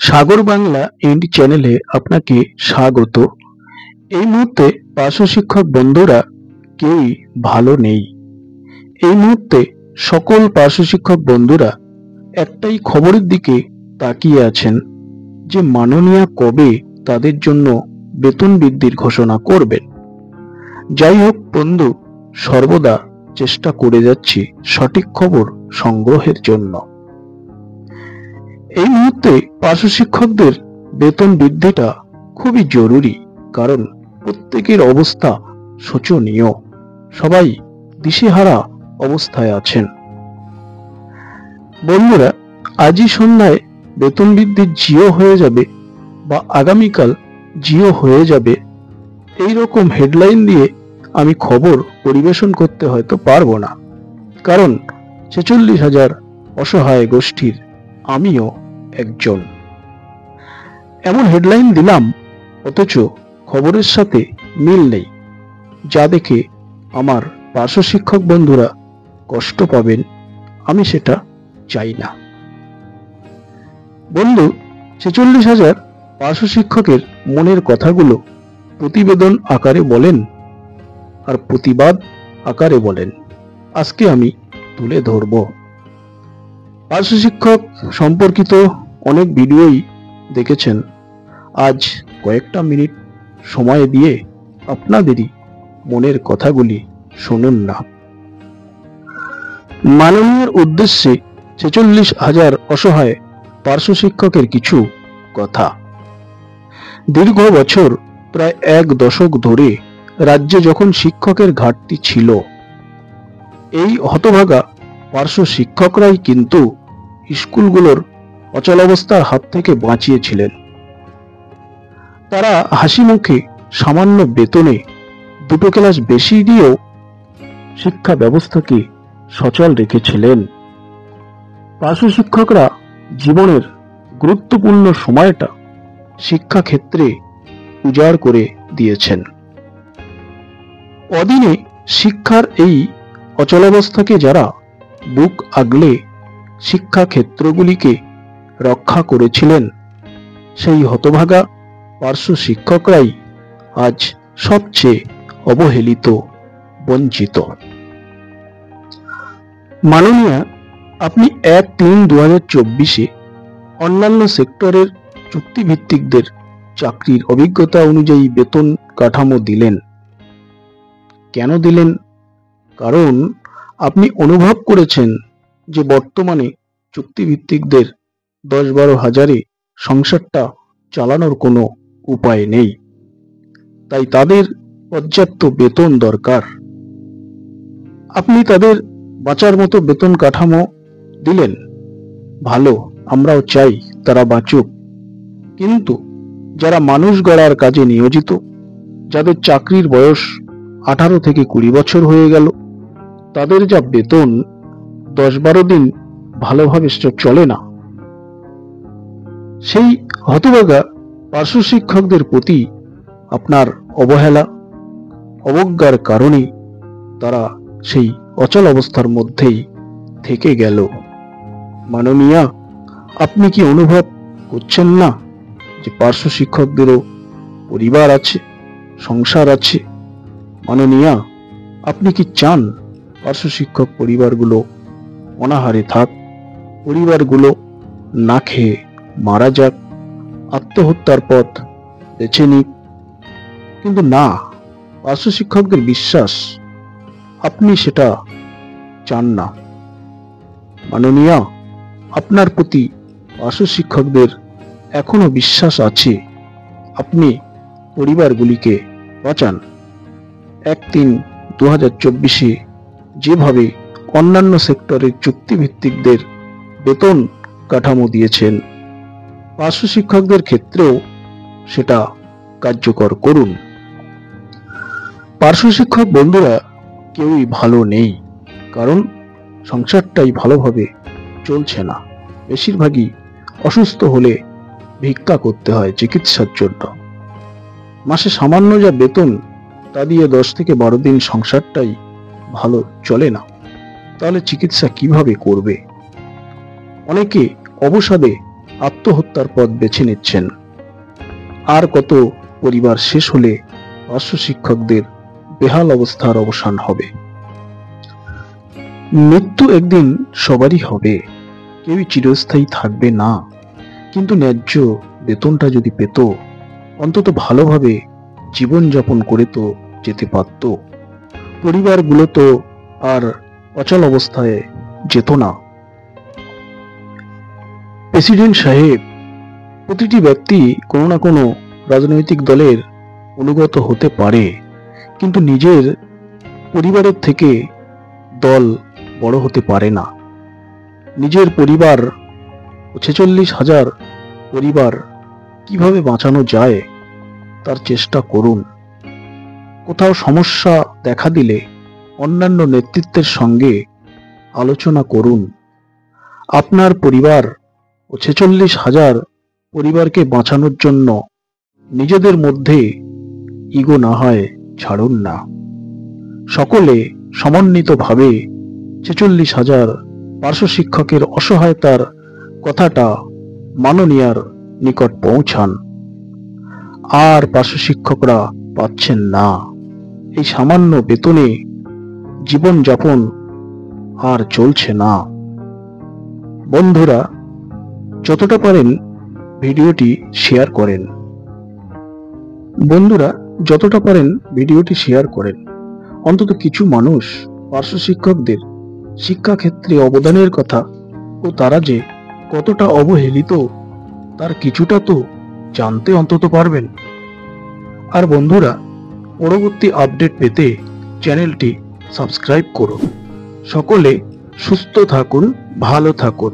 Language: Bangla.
সাগর বাংলা এন্ড চ্যানেলে আপনাকে স্বাগত। এই মুহূর্তে পার্শ্ব শিক্ষক বন্ধুরা কেউই ভালো নেই। এই মুহূর্তে সকল পার্শ্ব শিক্ষক বন্ধুরা একটাই খবরের দিকে তাকিয়ে আছেন যে মাননীয়া কবে তাদের জন্য বেতন বৃদ্ধির ঘোষণা করবেন। যাই হোক বন্ধু, সর্বদা চেষ্টা করে যাচ্ছি সঠিক খবর সংগ্রহের জন্য। এই মুহূর্তে পার্শ্ব শিক্ষকদের বেতন বৃদ্ধিটা খুবই জরুরি, কারণ প্রত্যেকের অবস্থা শোচনীয়। সবাই দিশেহারা অবস্থায় আছেন। বন্ধুরা, আজই সন্ধ্যায় বেতন বৃদ্ধির জিও হয়ে যাবে বা আগামীকাল জিও হয়ে যাবে, এই রকম হেডলাইন দিয়ে আমি খবর পরিবেশন করতে হয়তো পারবো না, কারণ ৪৬,০০০ অসহায় গোষ্ঠীর আমিও একজন। এমন হেডলাইন দিলাম, অথচ খবরের সাথে মিল নেই, যা দেখে আমার পার্শ্ব শিক্ষক বন্ধুরা কষ্ট পাবেন। আমি সেটা চাই না। বন্ধু, ৪৬,০০০ পার্শ্ব শিক্ষকের মনের কথাগুলো প্রতিবেদন আকারে বলেন আর প্রতিবাদ আকারে বলেন, আজকে আমি তুলে ধরব। পার্শ্ব শিক্ষক সম্পর্কিত অনেক ভিডিওই দেখেছেন। আজ কয়েকটা মিনিট সময় দিয়ে আপনাদেরই মনের কথাগুলি শুনুন না। মাননীয়ের উদ্দেশ্যে ৪৬,০০০ অসহায় পার্শ্ব শিক্ষকের কিছু কথা। দীর্ঘ বছর, প্রায় ১ দশক ধরে রাজ্যে যখন শিক্ষকের ঘাটতি ছিল, এই হতভাগা পার্শ্ব শিক্ষকরাই কিন্তু স্কুলগুলোর অচলাবস্থার হাত থেকে বাঁচিয়েছিলেন। তারা হাসি মুখে সামান্য বেতনে 2টো ক্লাস বেশি দিয়েও শিক্ষা ব্যবস্থাকে সচল রেখেছিলেন। পার্শ্ব শিক্ষকরা জীবনের গুরুত্বপূর্ণ সময়টা শিক্ষা ক্ষেত্রে উজাড় করে দিয়েছেন। অদিনে শিক্ষার এই অচলাবস্থাকে যারা বুক আগলে শিক্ষা ক্ষেত্রগুলিকে রক্ষা করেছিলেন, সেই হতভাগা পার্শ্ব শিক্ষকরাই আজ সবচেয়ে অবহেলিত, বঞ্চিত। মাননীয়া, আপনি ১-৩-২০২৪-এ অন্যান্য সেক্টরের চুক্তিভিত্তিকদের চাকরির অভিজ্ঞতা অনুযায়ী বেতন কাঠামো দিলেন। কেন দিলেন? কারণ আপনি অনুভব করেছেন যে বর্তমানে চুক্তিভিত্তিকদের ১০-১২ হাজারে সংসারটা চালানোর কোনো উপায় নেই, তাই তাদের পর্যাপ্ত বেতন দরকার। আপনি তাদের বাঁচার মতো বেতন কাঠামো দিলেন, ভালো, আমরাও চাই তারা বাঁচুক। কিন্তু যারা মানুষ গড়ার কাজে নিয়োজিত, যাদের চাকরির বয়স 18 থেকে 20 বছর হয়ে গেল, তাদের যা বেতন 10-12 দিন ভালোভাবে চলে না। সেই হতভাগা পার্শ্ব শিক্ষকদের প্রতি আপনার অবহেলা, অবজ্ঞার কারণে তারা সেই অচল অবস্থার মধ্যেই থেকে গেল। মাননীয়া, আপনি কি অনুভব করছেন না যে পার্শ্ব শিক্ষকদেরও পরিবার আছে, সংসার আছে? মাননীয়া, আপনি কি চান পার্শ্ব শিক্ষক পরিবারগুলো অনাহারে থাক, পরিবারগুলো না খেয়ে মারা যাক, আত্মহত্যার পথ বেছে নিক? কিন্তু না, পার্শ্ব শিক্ষকদের বিশ্বাস আপনি সেটা চান না। মাননীয়া, আপনার প্রতি পার্শ্ব শিক্ষকদের এখনো বিশ্বাস আছে। আপনি পরিবারগুলিকে বাঁচান। ১-৩-২০২৪-এ যেভাবে অন্যান্য সেক্টরের চুক্তিভিত্তিকদের বেতন কাঠামো দিয়েছেন, পার্শ্ব শিক্ষকদের ক্ষেত্রেও সেটা কার্যকর করুন। পার্শ্ব শিক্ষক বন্ধুরা কেউই ভালো নেই, কারণ সংসারটাই ভালোভাবে চলছে না। বেশিরভাগই অসুস্থ হলে ভিক্ষা করতে হয় চিকিৎসার জন্য। মাসে সামান্য যা বেতন, তা দিয়ে 10 থেকে 12 দিন সংসারটাই ভালো চলে না, তাহলে চিকিৎসা কিভাবে করবে? অনেকে অবসাদে আত্মহত্যার পথ বেছে নিচ্ছেন। আর কত পরিবার শেষ হলে পার্শ্ব শিক্ষকদের বেহাল অবস্থার অবসান হবে। মৃত্যু একদিন সবারই হবে, কেউই চিরস্থায়ী থাকবে না। কিন্তু ন্যায্য বেতনটা যদি পেত, অন্তত ভালোভাবে জীবনযাপন করে তো যেতে পারত। পরিবারগুলো তো আর অচল অবস্থায় যেত না। প্রেসিডেন্ট সাহেব, প্রতিটি ব্যক্তি কোনো না কোনো রাজনৈতিক দলের অনুগত হতে পারে, কিন্তু নিজের পরিবারের থেকে দল বড় হতে পারে না। নিজের পরিবার ও 46,000 পরিবার কিভাবে বাঁচানো যায় তার চেষ্টা করুন। কোথাও সমস্যা দেখা দিলে অন্যান্য নেতৃত্বের সঙ্গে আলোচনা করুন। আপনার পরিবার ও 46,000 পরিবারকে বাঁচানোর জন্য নিজেদের মধ্যে ইগো না হয় ছাড়ুন না। সকলে সমন্বিতভাবে 46,000 পার্শ্ব শিক্ষকের অসহায়তার কথাটা মাননীয়ার নিকট পৌঁছান। আর পার্শ্ব শিক্ষকরা পাচ্ছেন না এই সামান্য বেতনে জীবনযাপন, আর চলছে না। বন্ধুরা, যতটা পারেন ভিডিওটি শেয়ার করেন। অন্তত কিছু মানুষ পার্শ্ব শিক্ষকদের শিক্ষাক্ষেত্রে অবদানের কথা ও তারা যে কতটা অবহেলিত তার কিছুটা তো জানতে অন্তত পারবেন। আর বন্ধুরা, পরবর্তী আপডেট পেতে চ্যানেলটি সাবস্ক্রাইব করুন। সকলে সুস্থ থাকুন, ভালো থাকুন।